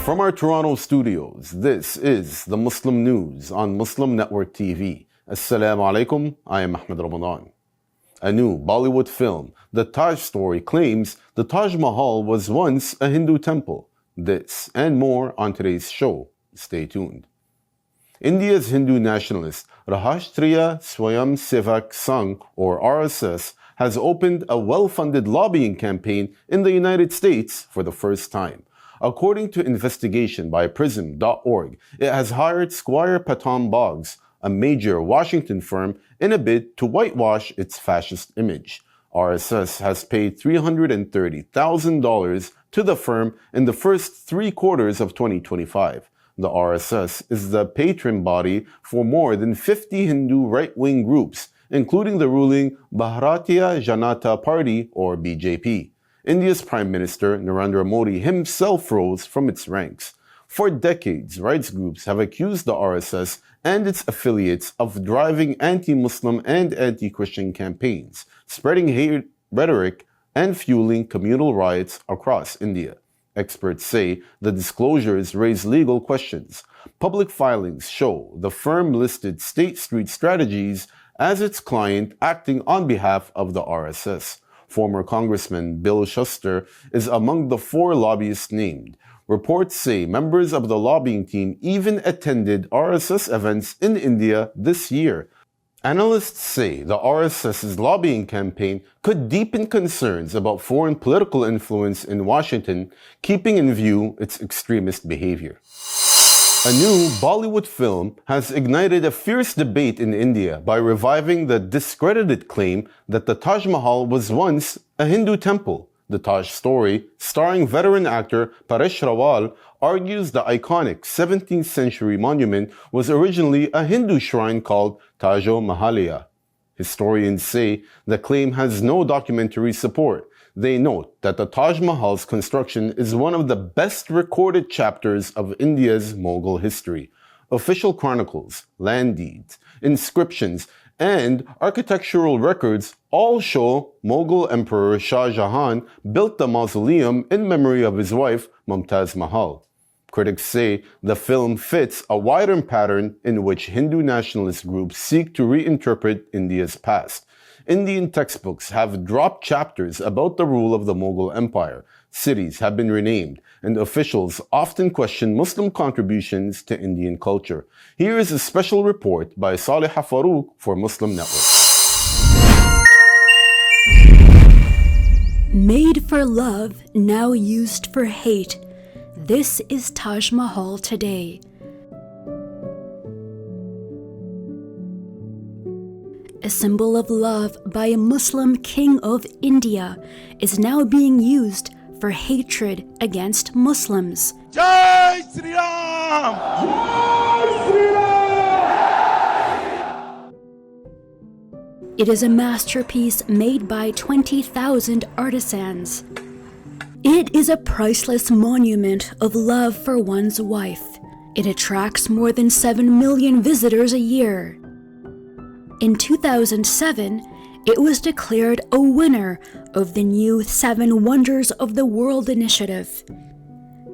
From our Toronto studios, this is the Muslim News on Muslim Network TV. Assalamu alaikum, I am Ahmed Ramadan. A new Bollywood film, The Taj Story, claims the Taj Mahal was once a Hindu temple. This and more on today's show. Stay tuned. India's Hindu nationalist Rashtriya Swayamsevak Sangh, or RSS, has opened a well-funded lobbying campaign in the United States for the first time. According to investigation by Prism.org, it has hired Squire Patton Boggs, a major Washington firm, in a bid to whitewash its fascist image. RSS has paid $330,000 to the firm in the first 3 quarters of 2025. The RSS is the patron body for more than 50 Hindu right-wing groups, including the ruling Bharatiya Janata Party, or BJP. India's Prime Minister Narendra Modi himself rose from its ranks. For decades, rights groups have accused the RSS and its affiliates of driving anti-Muslim and anti-Christian campaigns, spreading hate rhetoric, and fueling communal riots across India. Experts say the disclosures raise legal questions. Public filings show the firm listed State Street Strategies as its client acting on behalf of the RSS. Former Congressman Bill Shuster is among the 4 lobbyists named. Reports say members of the lobbying team even attended RSS events in India this year. Analysts say the RSS's lobbying campaign could deepen concerns about foreign political influence in Washington, keeping in view its extremist behavior. A new Bollywood film has ignited a fierce debate in India by reviving the discredited claim that the Taj Mahal was once a Hindu temple. The Taj Story, starring veteran actor Paresh Rawal, argues the iconic 17th century monument was originally a Hindu shrine called Taj Mahal. Historians say the claim has no documentary support. They note that the Taj Mahal's construction is one of the best recorded chapters of India's Mughal history. Official chronicles, land deeds, inscriptions, and architectural records all show Mughal Emperor Shah Jahan built the mausoleum in memory of his wife, Mumtaz Mahal. Critics say the film fits a wider pattern in which Hindu nationalist groups seek to reinterpret India's past. Indian textbooks have dropped chapters about the rule of the Mughal Empire. Cities have been renamed, and officials often question Muslim contributions to Indian culture. Here is a special report by Saleha Farouk for Muslim Network. Made for love, now used for hate. This is Taj Mahal today. A symbol of love by a Muslim king of India is now being used for hatred against Muslims. Jai Sri Ram! Jai Sri Ram! It is a masterpiece made by 20,000 artisans. It is a priceless monument of love for one's wife. It attracts more than 7 million visitors a year. In 2007, it was declared a winner of the new 7 Wonders of the World initiative.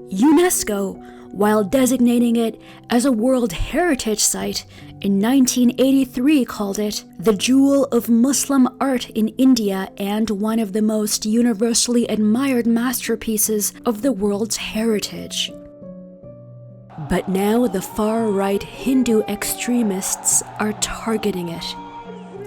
UNESCO, while designating it as a World Heritage Site in 1983, called it the jewel of Muslim art in India and one of the most universally admired masterpieces of the world's heritage. But now the far-right Hindu extremists are targeting it.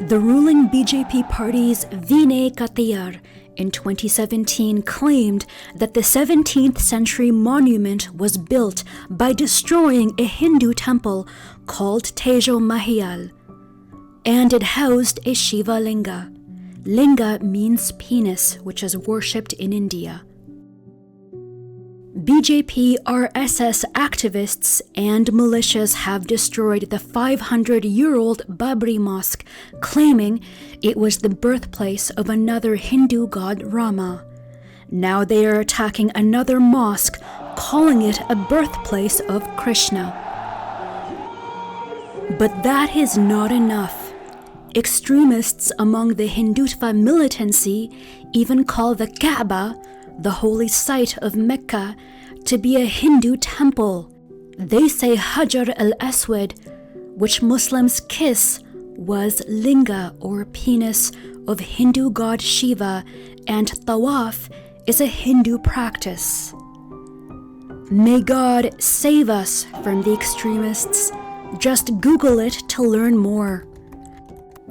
The ruling BJP party's Vinay Katiyar in 2017 claimed that the 17th century monument was built by destroying a Hindu temple called Taj Mahal, and it housed a Shiva Linga. Linga means penis, which is worshipped in India. BJP RSS activists and militias have destroyed the 500-year-old Babri Mosque, claiming it was the birthplace of another Hindu god Rama. Now they are attacking another mosque, calling it a birthplace of Krishna. But that is not enough. Extremists among the Hindutva militancy even call the Kaaba, the holy site of Mecca, to be a Hindu temple. They say Hajar al-Aswad, which Muslims kiss, was linga or penis of Hindu god Shiva, and tawaf is a Hindu practice. May God save us from the extremists. Just Google it to learn more.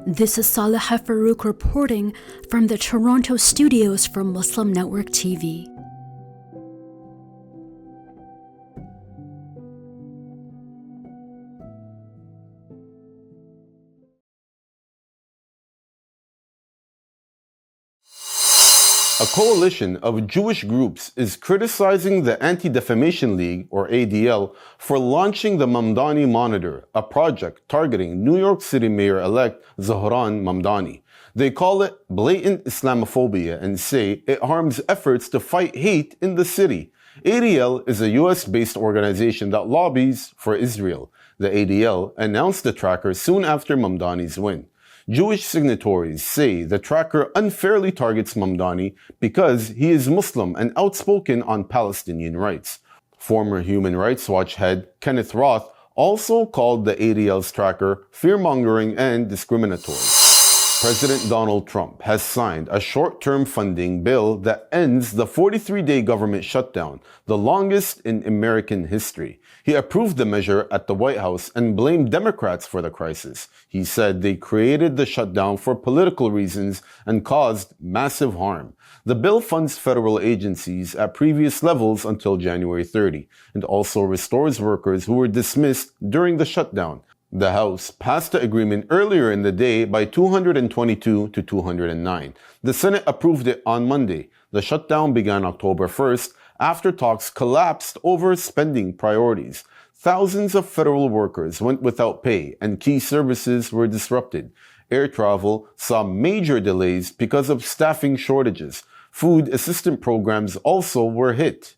This is Salaha Farouk reporting from the Toronto studios for Muslim Network TV. A coalition of Jewish groups is criticizing the Anti-Defamation League, or ADL, for launching the Mamdani Monitor, a project targeting New York City Mayor-elect Zohran Mamdani. They call it blatant Islamophobia and say it harms efforts to fight hate in the city. ADL is a US-based organization that lobbies for Israel. The ADL announced the tracker soon after Mamdani's win. Jewish signatories say the tracker unfairly targets Mamdani because he is Muslim and outspoken on Palestinian rights. Former Human Rights Watch head Kenneth Roth also called the ADL's tracker fear-mongering and discriminatory. President Donald Trump has signed a short-term funding bill that ends the 43-day government shutdown, the longest in American history. He approved the measure at the White House and blamed Democrats for the crisis. He said they created the shutdown for political reasons and caused massive harm. The bill funds federal agencies at previous levels until January 30 and also restores workers who were dismissed during the shutdown. The House passed the agreement earlier in the day by 222 to 209. The Senate approved it on Monday. The shutdown began October 1st after talks collapsed over spending priorities. Thousands of federal workers went without pay and key services were disrupted. Air travel saw major delays because of staffing shortages. Food assistance programs also were hit.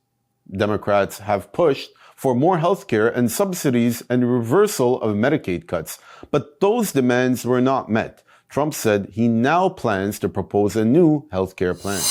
Democrats have pushed for more health care and subsidies and reversal of Medicaid cuts, but those demands were not met. Trump said he now plans to propose a new health care plan.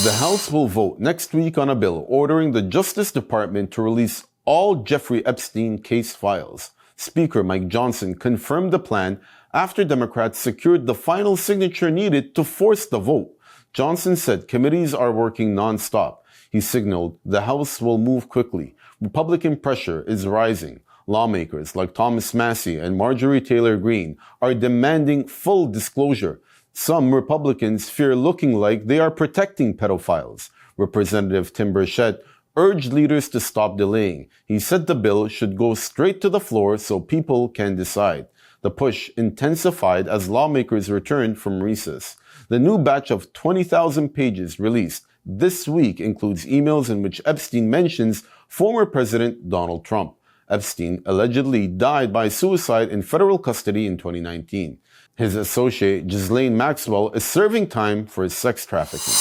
The House will vote next week on a bill ordering the Justice Department to release all Jeffrey Epstein case files. Speaker Mike Johnson confirmed the plan after Democrats secured the final signature needed to force the vote. Johnson said committees are working nonstop. He signaled the House will move quickly. Republican pressure is rising. Lawmakers like Thomas Massie and Marjorie Taylor Greene are demanding full disclosure. Some Republicans fear looking like they are protecting pedophiles. Representative Tim Burchett urged leaders to stop delaying. He said the bill should go straight to the floor so people can decide. The push intensified as lawmakers returned from recess. The new batch of 20,000 pages released this week includes emails in which Epstein mentions former President Donald Trump. Epstein allegedly died by suicide in federal custody in 2019. His associate, Ghislaine Maxwell, is serving time for his sex trafficking.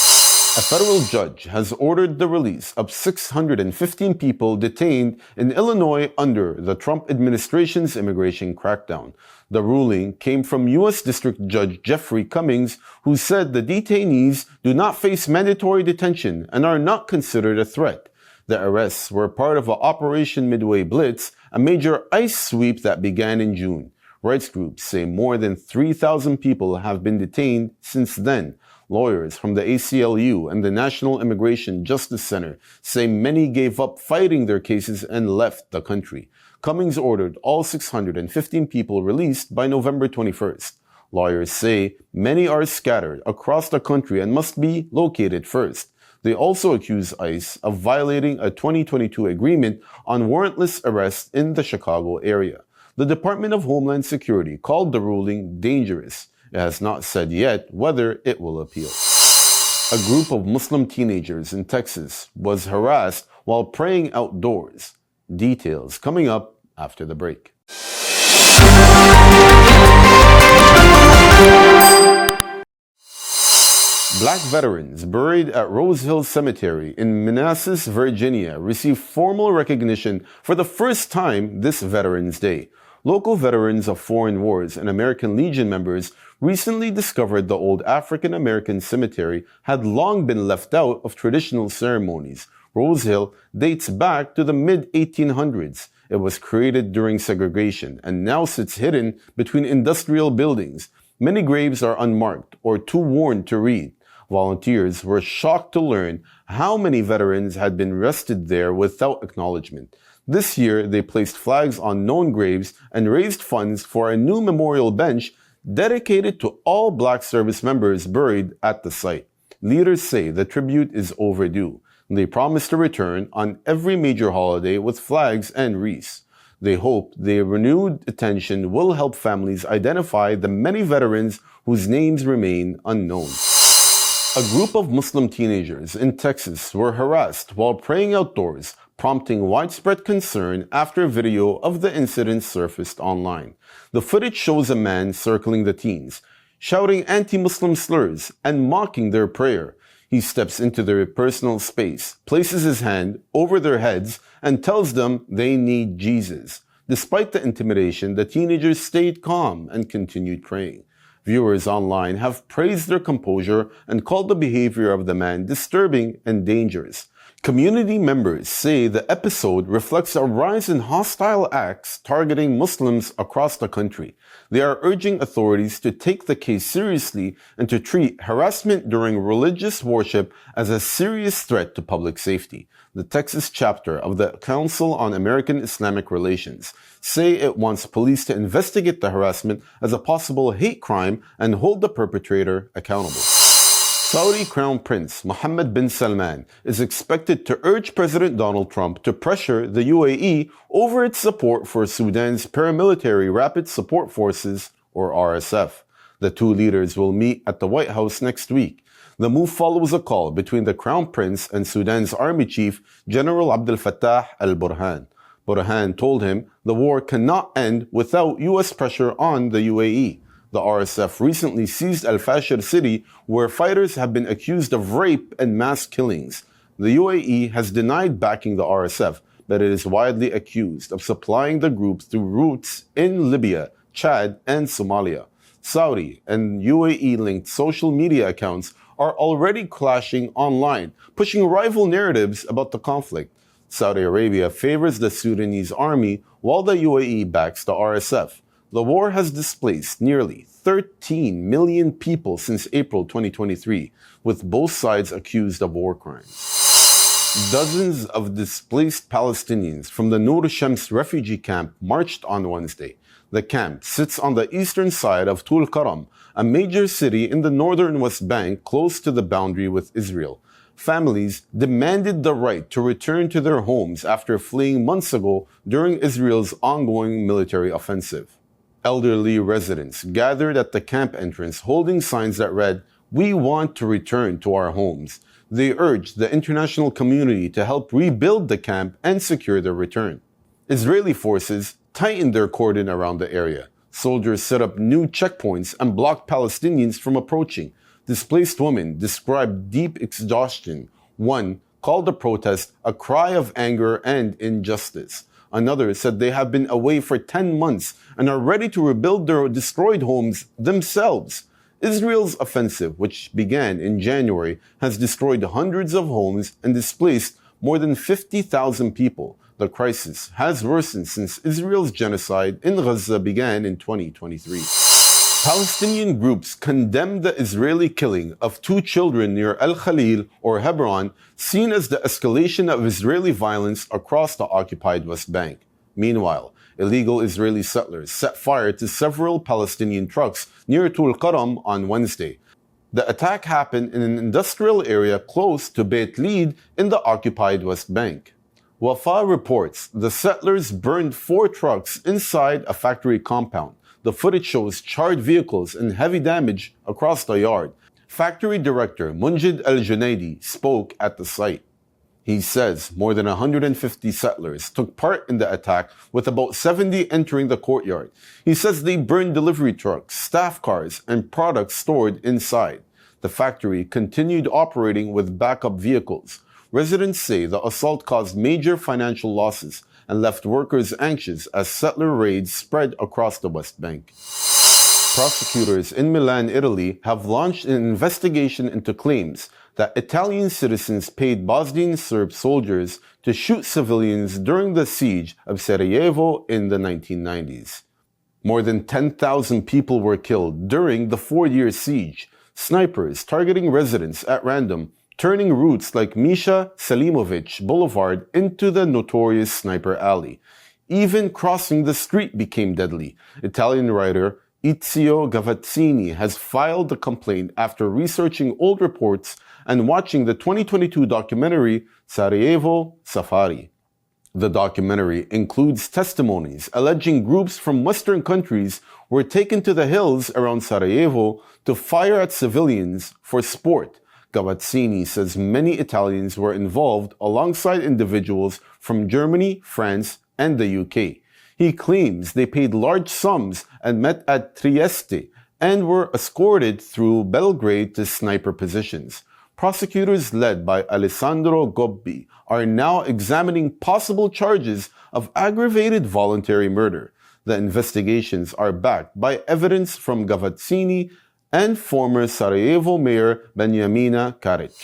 A federal judge has ordered the release of 615 people detained in Illinois under the Trump administration's immigration crackdown. The ruling came from U.S. District Judge Jeffrey Cummings, who said the detainees do not face mandatory detention and are not considered a threat. The arrests were part of an Operation Midway Blitz, a major ICE sweep that began in June. Rights groups say more than 3,000 people have been detained since then. Lawyers from the ACLU and the National Immigration Justice Center say many gave up fighting their cases and left the country. Cummings ordered all 615 people released by November 21st. Lawyers say many are scattered across the country and must be located first. They also accuse ICE of violating a 2022 agreement on warrantless arrest in the Chicago area. The Department of Homeland Security called the ruling dangerous. It has not said yet whether it will appeal. A group of Muslim teenagers in Texas was harassed while praying outdoors. Details coming up after the break. Black veterans buried at Rose Hill Cemetery in Manassas, Virginia, received formal recognition for the first time this Veterans Day. Local veterans of foreign wars and American Legion members recently discovered the old African American cemetery had long been left out of traditional ceremonies. Rose Hill dates back to the mid-1800s. It was created during segregation and now sits hidden between industrial buildings. Many graves are unmarked or too worn to read. Volunteers were shocked to learn how many veterans had been rested there without acknowledgement. This year, they placed flags on known graves and raised funds for a new memorial bench dedicated to all Black service members buried at the site. Leaders say the tribute is overdue. They promise to return on every major holiday with flags and wreaths. They hope the renewed attention will help families identify the many veterans whose names remain unknown. A group of Muslim teenagers in Texas were harassed while praying outdoors, prompting widespread concern after video of the incident surfaced online. The footage shows a man circling the teens, shouting anti-Muslim slurs and mocking their prayer. He steps into their personal space, places his hand over their heads, and tells them they need Jesus. Despite the intimidation, the teenagers stayed calm and continued praying. Viewers online have praised their composure and called the behavior of the man disturbing and dangerous. Community members say the episode reflects a rise in hostile acts targeting Muslims across the country. They are urging authorities to take the case seriously and to treat harassment during religious worship as a serious threat to public safety. The Texas chapter of the Council on American Islamic Relations say it wants police to investigate the harassment as a possible hate crime and hold the perpetrator accountable. Saudi Crown Prince Mohammed bin Salman is expected to urge President Donald Trump to pressure the UAE over its support for Sudan's paramilitary Rapid Support Forces, or RSF. The two leaders will meet at the White House next week. The move follows a call between the Crown Prince and Sudan's Army Chief, General Abdel Fattah al-Burhan. Burhan told him the war cannot end without U.S. pressure on the UAE. The RSF recently seized Al-Fashir city, where fighters have been accused of rape and mass killings. The UAE has denied backing the RSF, but it is widely accused of supplying the group through routes in Libya, Chad, and Somalia. Saudi and UAE-linked social media accounts are already clashing online, pushing rival narratives about the conflict. Saudi Arabia favors the Sudanese army, while the UAE backs the RSF. The war has displaced nearly 13 million people since April 2023, with both sides accused of war crimes. Dozens of displaced Palestinians from the Nur Shams refugee camp marched on Wednesday. The camp sits on the eastern side of Tul Karam, a major city in the northern West Bank close to the boundary with Israel. Families demanded the right to return to their homes after fleeing months ago during Israel's ongoing military offensive. Elderly residents gathered at the camp entrance holding signs that read, "We want to return to our homes." They urged the international community to help rebuild the camp and secure their return. Israeli forces tightened their cordon around the area. Soldiers set up new checkpoints and blocked Palestinians from approaching. Displaced women described deep exhaustion. One called the protest a cry of anger and injustice. Another said they have been away for 10 months and are ready to rebuild their destroyed homes themselves. Israel's offensive, which began in January, has destroyed hundreds of homes and displaced more than 50,000 people. The crisis has worsened since Israel's genocide in Gaza began in 2023. Palestinian groups condemned the Israeli killing of 2 children near Al Khalil or Hebron, seen as the escalation of Israeli violence across the occupied West Bank. Meanwhile, illegal Israeli settlers set fire to several Palestinian trucks near Tul Karam on Wednesday. The attack happened in an industrial area close to Beit Lid in the occupied West Bank. Wafa reports the settlers burned 4 trucks inside a factory compound. The footage shows charred vehicles and heavy damage across the yard. Factory director Munjid Al-Junaidi spoke at the site. He says more than 150 settlers took part in the attack, with about 70 entering the courtyard. He says they burned delivery trucks, staff cars, and products stored inside. The factory continued operating with backup vehicles. Residents say the assault caused major financial losses and left workers anxious as settler raids spread across the West Bank. Prosecutors in Milan, Italy have launched an investigation into claims that Italian citizens paid Bosnian Serb soldiers to shoot civilians during the siege of Sarajevo in the 1990s. More than 10,000 people were killed during the 4-year siege, snipers targeting residents at random, turning routes like Misha Selimovic Boulevard into the notorious Sniper Alley. Even crossing the street became deadly. Italian writer Ezio Gavazzini has filed a complaint after researching old reports and watching the 2022 documentary Sarajevo Safari. The documentary includes testimonies alleging groups from Western countries were taken to the hills around Sarajevo to fire at civilians for sport. Gavazzini says many Italians were involved alongside individuals from Germany, France, and the UK. He claims they paid large sums and met at Trieste and were escorted through Belgrade to sniper positions. Prosecutors led by Alessandro Gobbi are now examining possible charges of aggravated voluntary murder. The investigations are backed by evidence from Gavazzini and former Sarajevo Mayor Benjamina Karic.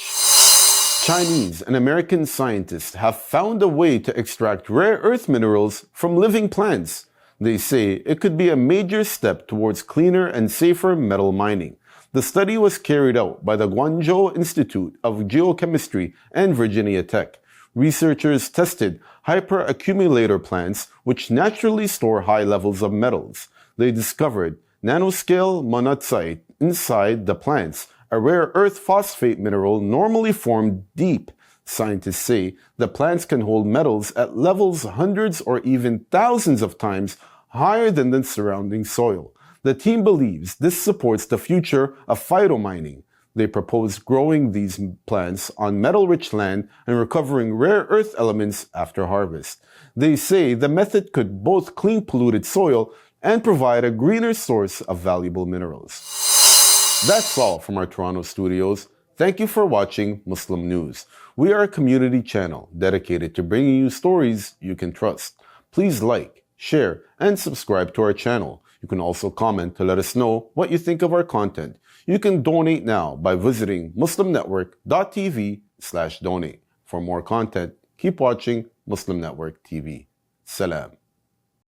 Chinese and American scientists have found a way to extract rare earth minerals from living plants. They say it could be a major step towards cleaner and safer metal mining. The study was carried out by the Guangzhou Institute of Geochemistry and Virginia Tech. Researchers tested hyperaccumulator plants which naturally store high levels of metals. They discovered nanoscale monazite inside the plants, a rare earth phosphate mineral normally formed deep. Scientists say the plants can hold metals at levels hundreds or even thousands of times higher than the surrounding soil. The team believes this supports the future of phytomining. They propose growing these plants on metal-rich land and recovering rare earth elements after harvest. They say the method could both clean polluted soil and provide a greener source of valuable minerals. That's all from our Toronto studios. Thank you for watching Muslim News. We are a community channel dedicated to bringing you stories you can trust. Please like, share, and subscribe to our channel. You can also comment to let us know what you think of our content. You can donate now by visiting muslimnetwork.tv/donate. For more content, keep watching Muslim Network TV. Salam.